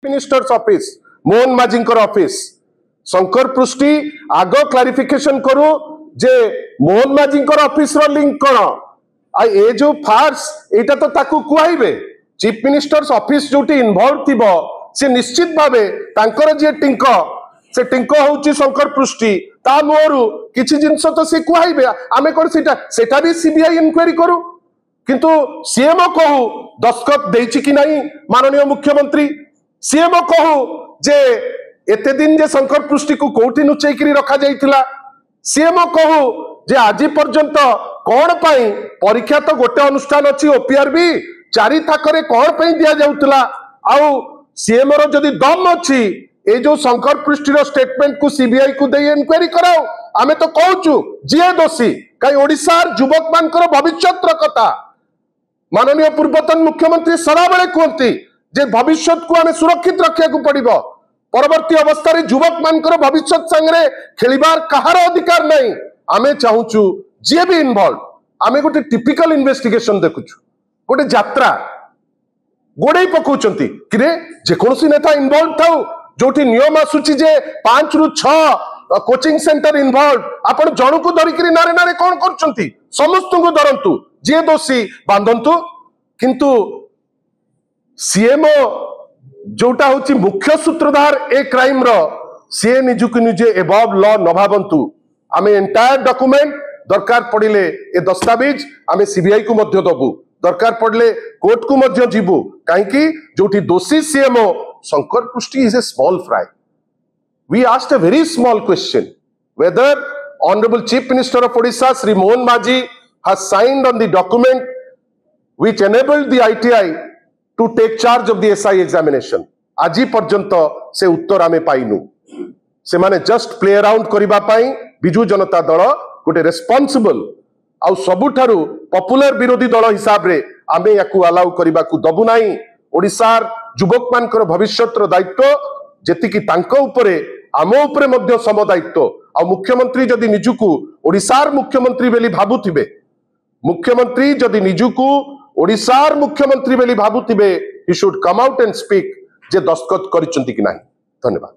Minister's office Mohan माझी office Shankar पृष्टि आग क्लारिफिकेशन करू जे मोहन माझी ऑफिस रो लिंक कौन ए जो फार्स एटा तो ताकू कुआइबे चीफ मिनिस्टर्स ऑफिस जोटी इन्वॉल्व थिबो से निश्चित भावे तांकर जे टिंक होउची शंकर पृष्टि ता मोरु किछि जिंस तो से कुआइबे आमे कोन सेटा भी सीबीआई इंक्वायरी करू किंतु सीएमओ कहू दस्खत देछि कि नहीं माननीय मुख्यमंत्री सीएमओ कहू जे एते दिन जे शंकर पृष्टि को कोठी नुचैकरी रखा जाइथिला सीएमओ कहू जे आजि पर्यंत कौन पाई परीक्षा तो गोटे अनुष्ठान अच्छी ओपीआरबी चारि थाकरे कौन पाई दिया जाउतला आउ सीएमओ रो जदी दम अच्छी ए जो शंकर पृष्टिर स्टेटमेंट को सीबीआई को दे इंक्वायरी कराओ आमे तो कहूचु जे दोषी कई ओडिशार युवक मानकर भविष्यतर कथा माननीय पूर्वतन मुख्यमंत्री सदा बेले कहते जे भविष्य को आमे सुरक्षित रखा को पड़िबो परवर्ती अवस्था युवक मानकर भविष्य संगे खेलिबार कहार अधिकार नहीं आमे चाहूचु जे भी इन्वॉल्व आमे गोटे टिपिकल इन्वेस्टिगेशन देखुछु गोटे यात्रा गोड़े पकाउचंती किरे जेकोसी नेता इन्वॉल्व थाउ जोठी नियम आसुची जे 5 रु 6 कोचिंग सेंटर इन्वॉल्व आपण जणु को धरिकरी नारे नारे कोन करचंती समस्त को धरंतु जे दोषी बांधंतु किंतु सीएमओ जोटा होची मुख्य सूत्रधार ए क्राइम रो सी निजुक निजे एबव लॉ न भावंतु आमे एंटायर डॉक्यूमेंट दरकार पड़िले ए दस्तावेज आमे सीबीआई को मध्य दबु दरकार पड़ले कोर्ट को मध्य जीवु काहेकि जोठी दोषी सीएमओ शंकर पृष्टि is a small fry we asked a very small question whether honourable chief minister of Odisha Shri Mohan Majhi has signed on the document which enabled the ITI to take charge of the SI examination आजी पर्यंत से उत्तर आमे पाइनु से माने just play around करिबा पाई बिजू जनता दल गोटे responsible आउ सबुठारु popular विरोधी दल हिसाब रे आमे याकू अलाउ करिबा को दबु नाही ओडिसार युवक मानकर भविष्यतर दायित्व जेतिकी तांको उपरे आमो उपरे मध्य सम दायित्व आ मुख्यमंत्री जदि निजुकू ओडिसार मुख्यमंत्री बेली भाबुथिबे मुख्यमंत्री जदि निजुकू ओडिसार मुख्यमंत्री बेली भाबुथिबे he should come out and speak जे दस्तखत करिसंती कि नाही धन्यवाद।